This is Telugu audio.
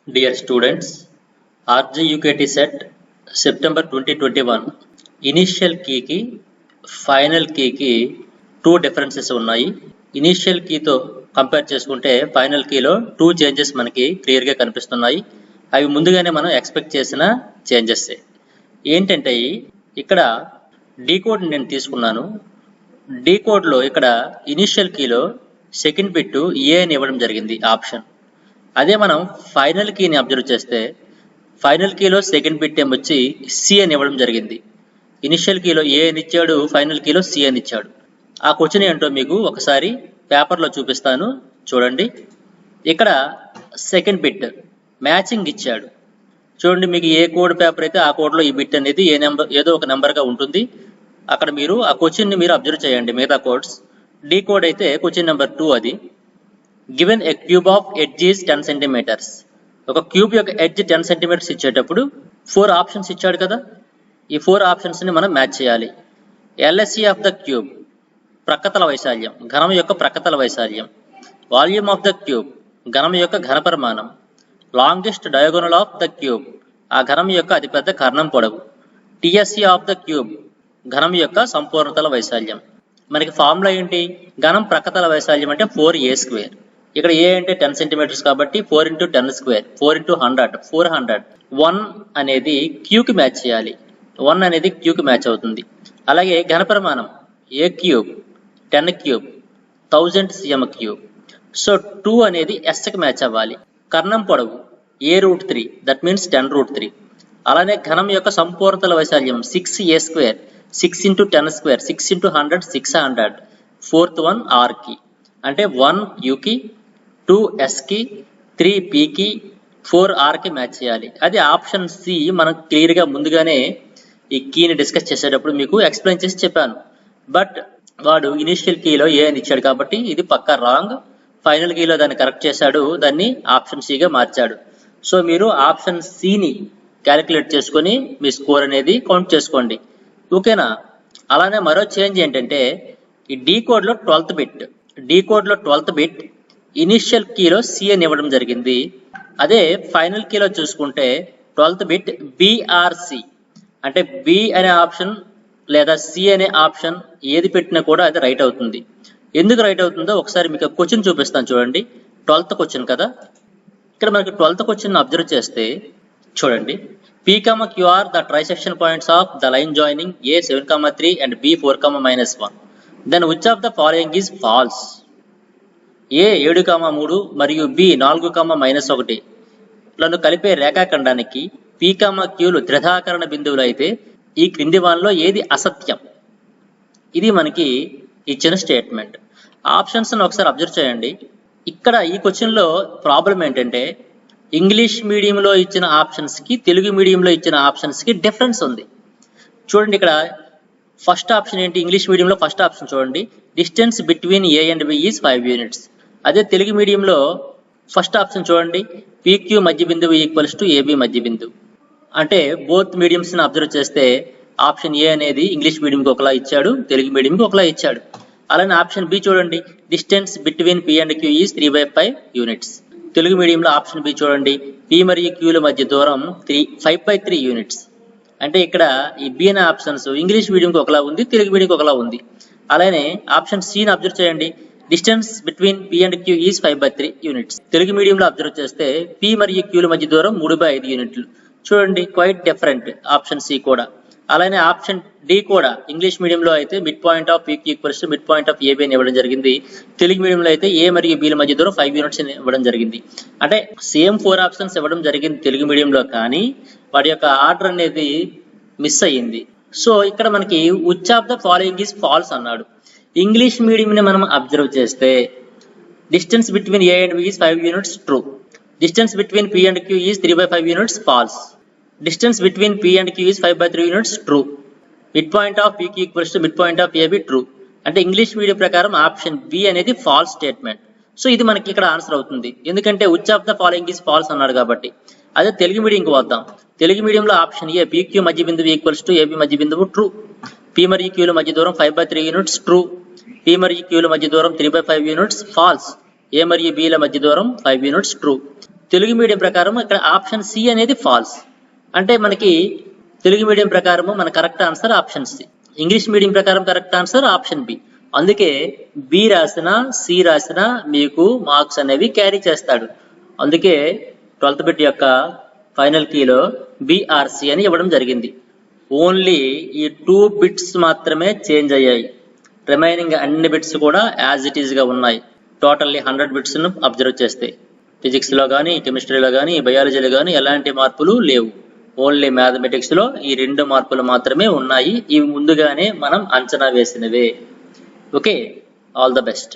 Dear students, RGUKT set September 2021 initial కీకి ఫైనల్ కీకి 2 డిఫరెన్సెస్ ఉన్నాయి. ఇనిషియల్ కీతో కంపేర్ చేసుకుంటే ఫైనల్ కీలో 2 చేంజెస్ మనకి క్లియర్గా కనిపిస్తున్నాయి. అవి ముందుగానే మనం ఎక్స్పెక్ట్ చేసిన చేంజెస్. ఏంటంటే ఇక్కడ డీకోడ్ నేను తీసుకున్నాను. డీకోడ్లో ఇక్కడ ఇనిషియల్ కీలో సెకండ్ బిట్ ఏ అని ఇవ్వడం జరిగింది ఆప్షన్. అదే మనం ఫైనల్ కీని అబ్జర్వ్ చేస్తే ఫైనల్ కీలో సెకండ్ బిట్ వచ్చి సి అని ఇవ్వడం జరిగింది. ఇనిషియల్ కీలో ఏ అని ఇచ్చాడు, ఫైనల్ కీలో సి అని ఇచ్చాడు. ఆ క్వశ్చన్ ఏంటో మీకు ఒకసారి పేపర్లో చూపిస్తాను చూడండి. ఇక్కడ సెకండ్ బిట్ మ్యాచింగ్ ఇచ్చాడు చూడండి. మీకు ఏ కోడ్ పేపర్ అయితే ఆ కోడ్లో ఈ బిట్ అనేది ఏ నెంబర్ ఏదో ఒక నెంబర్గా ఉంటుంది. అక్కడ మీరు ఆ క్వశ్చన్ని మీరు అబ్జర్వ్ చేయండి. మిగతా కోడ్స్ డీ కోడ్ అయితే క్వశ్చన్ నెంబర్ 2 అది. Given a cube of edge is 10 centimetres. ఒక క్యూబ్ యొక్క ఎడ్జ్ 10 సెంటీమీటర్స్ ఇచ్చేటప్పుడు 4 ఆప్షన్స్ ఇచ్చాడు కదా. ఈ 4 ఆప్షన్స్ని మనం మ్యాచ్ చేయాలి. ఎల్ఎస్సి ఆఫ్ ద క్యూబ్ ప్రక్కతల వైశాల్యం, ఘనం యొక్క ప్రక్కతల వైశాల్యం. వాల్యూమ్ ఆఫ్ ద క్యూబ్ ఘనం యొక్క ఘనపరిమాణం. Longest diagonal of the cube ఆ ఘనం యొక్క అతిపెద్ద కర్ణం పొడవు. టిఎస్సి ఆఫ్ ద క్యూబ్ ఘనం యొక్క సంపూర్ణతల వైశాల్యం. మనకి ఫార్ములా ఏంటి? ఘనం ప్రక్కతల వైశాల్యం అంటే 4a². ఇక్కడ ఏ అంటే 10 సెంటీమీటర్స్ కాబట్టి 4 × 10², 4 × 100, 400. 1 అనేది క్యూకి మ్యాచ్ చేయాలి. 1 అనేది క్యూకి మ్యాచ్ అవుతుంది. అలాగే ఘనపరిమాణం a³ 10³ 1000 cm³. సో 2 అనేది ఎస్కి మ్యాచ్ అవ్వాలి. కర్ణం పొడవు a√3 దట్ మీన్స్ 10√3. అలానే ఘనం యొక్క సంపూర్ణతల వైశాల్యం 6a², 6 × 10², 6 × 100, 600. 4th one r కి అంటే 1 q కి, 2 s కి, 3 p కి, 4 r కి మ్యాచ్ చేయాలి. అది ఆప్షన్ సి. మనం క్లియర్గా ముందుగానే ఈ కీని డిస్కస్ చేసేటప్పుడు మీకు ఎక్స్ప్లెయిన్ చేసి చెప్పాను. బట్ వాడు ఇనిషియల్ కీలో ఏ అని ఇచ్చాడు కాబట్టి ఇది పక్కా రాంగ్. ఫైనల్ కీలో దాన్ని కరెక్ట్ చేశాడు, దాన్ని ఆప్షన్ సిగా మార్చాడు. సో మీరు ఆప్షన్ సిని క్యాలిక్యులేట్ చేసుకొని మీ స్కోర్ అనేది కౌంట్ చేసుకోండి. ఓకేనా? అలానే మరో చేంజ్ ఏంటంటే ఈ డీ కోడ్లో 12th బిట్, డీ కోడ్లో 12th బిట్ ఇనిషియల్ కీలో సి అని ఇవ్వడం జరిగింది. అదే ఫైనల్ కీలో చూసుకుంటే 12th బిట్ బిఆర్సి అంటే బి అనే ఆప్షన్ లేదా సి అనే ఆప్షన్ ఏది పెట్టినా కూడా అది రైట్ అవుతుంది. ఎందుకు రైట్ అవుతుందో ఒకసారి మీకు క్వశ్చన్ చూపిస్తాను చూడండి. 12th క్వశ్చన్ కదా. ఇక్కడ మనకి 12th క్వశ్చన్ అబ్జర్వ్ చేస్తే చూడండి. P, Q are the trisection points of the line joining A 7, 3 and B 4, -1. Then which of the following is false? A 7, 3 మరియు B 4, -1 లను కలిపే రేఖాఖండానికి P, Qలు త్రిధాకరణ బిందువులు అయితే ఈ క్రింది వానిలో ఏది అసత్యం? ఇది మనకి ఇచ్చిన స్టేట్మెంట్. ఆప్షన్స్ ఒకసారి అబ్జర్వ్ చేయండి. ఇక్కడ ఈ క్వశ్చన్లో ప్రాబ్లం ఏంటంటే ఇంగ్లీష్ మీడియంలో ఇచ్చిన ఆప్షన్స్కి తెలుగు మీడియంలో ఇచ్చిన ఆప్షన్స్కి డిఫరెన్స్ ఉంది. చూడండి ఇక్కడ ఫస్ట్ ఆప్షన్ ఏంటి? ఇంగ్లీష్ మీడియంలో ఫస్ట్ ఆప్షన్ చూడండి. Distance between A and B is 5 units. అదే తెలుగు మీడియంలో ఫస్ట్ ఆప్షన్ చూడండి. పీక్యూ మధ్య బిందువు ఈక్వల్స్ టు ఏబి మధ్య బిందువు. అంటే బోత్ మీడియంస్ని అబ్జర్వ్ చేస్తే ఆప్షన్ ఏ అనేది ఇంగ్లీష్ మీడియంకి ఒకలా ఇచ్చాడు, తెలుగు మీడియంకి ఒకలా ఇచ్చాడు. అలానే ఆప్షన్ బి చూడండి. Distance between P and Q is 3/5 units. Telugu మీడియంలో ఆప్షన్ బి చూడండి. పి మరియు క్యూల మధ్య దూరం 5/3 యూనిట్స్. అంటే ఇక్కడ ఈ బి అనే ఆప్షన్స్ ఇంగ్లీష్ మీడియంకి ఒకలా ఉంది, తెలుగు మీడియంకి ఒకలా ఉంది. అలానే ఆప్షన్ సిని అబ్జర్వ్ చేయండి. Distance between P and Q is 5/3 units. Telugu మీడియంలో అబ్జర్వ్ చేస్తే పి మరియు క్యూల మధ్య దూరం 3/5 యూనిట్లు. చూడండి క్వైట్ డిఫరెంట్ ఆప్షన్ సి కూడా. అలానే ఆప్షన్ డి కూడా ఇంగ్లీష్ మీడియంలో అయితే mid point of PQ equals to mid point of AB అని ఇవ్వడం జరిగింది. తెలుగు మీడియంలో అయితే ఏ మరియు బిల మధ్య దూరం 5 యూనిట్స్ అని ఇవ్వడం జరిగింది. అంటే సేమ్ 4 ఆప్షన్స్ ఇవ్వడం జరిగింది తెలుగు మీడియంలో, కానీ వాటి యొక్క ఆర్డర్ అనేది మిస్ అయ్యింది. సో ఇక్కడ మనకి which of the following is false అన్నాడు. ఇంగ్లీష్ మీడియంని మనం అబ్జర్వ్ చేస్తే distance between A and B is 5 units true. Distance between P and Q is 3/5 units false. Distance between P and Q is 5/3 units true. Midpoint of PQ equals to midpoint of AB true. అంటే ఇంగ్లీష్ మీడియం ప్రకారం ఆప్షన్ బి అనేది ఫాల్స్ స్టేట్మెంట్. సో ఇది మనకి ఇక్కడ ఆన్సర్ అవుతుంది. ఎందుకంటే which of the following is false అన్నాడు కాబట్టి. అదే తెలుగు మీడియంకి వద్దాం. తెలుగు మీడియంలో ఆప్షన్ ఏ PQ మధ్య బిందువు ఈక్వల్స్ టు AB మధ్య బిందువు ట్రూ. P మరియు Qల మధ్య దూరం 5/3 యూనిట్స్ ట్రూ. P మరియు Qల మధ్య దూరం 3/5 యూనిట్స్ ఫాల్స్. A మరియు B ల మధ్య దూరం 5 యూనిట్స్ ట్రూ. తెలుగు మీడియం ప్రకారం ఇక్కడ ఆప్షన్ సి అనేది ఫాల్స్. అంటే మనకి తెలుగు మీడియం ప్రకారము మన correct answer option C. English medium ప్రకారం కరెక్ట్ ఆన్సర్ ఆప్షన్ బి. అందుకే బి రాసినా సి రాసినా మీకు మార్క్స్ అనేవి క్యారీ చేస్తాడు. అందుకే 12th బిట్ యొక్క ఫైనల్ కీలో బిఆర్సి అని ఇవ్వడం జరిగింది. ఓన్లీ ఈ 2 బిట్స్ మాత్రమే చేంజ్ అయ్యాయి. రిమైనింగ్ అన్ని బిట్స్ కూడా యాజ్ ఇట్ ఈస్ గా ఉన్నాయి. టోటల్లీ 100 బిట్స్ ను అబ్జర్వ్ చేస్తే ఫిజిక్స్ లో కానీ, కెమిస్ట్రీలో కానీ, బయాలజీలో కానీ ఎలాంటి మార్పులు లేవు. ఓన్లీ మ్యాథమెటిక్స్ లో ఈ 2 మార్పులు మాత్రమే ఉన్నాయి. ఇవి ముందుగానే మనం అంచనా వేసినవే. Okay, all the best.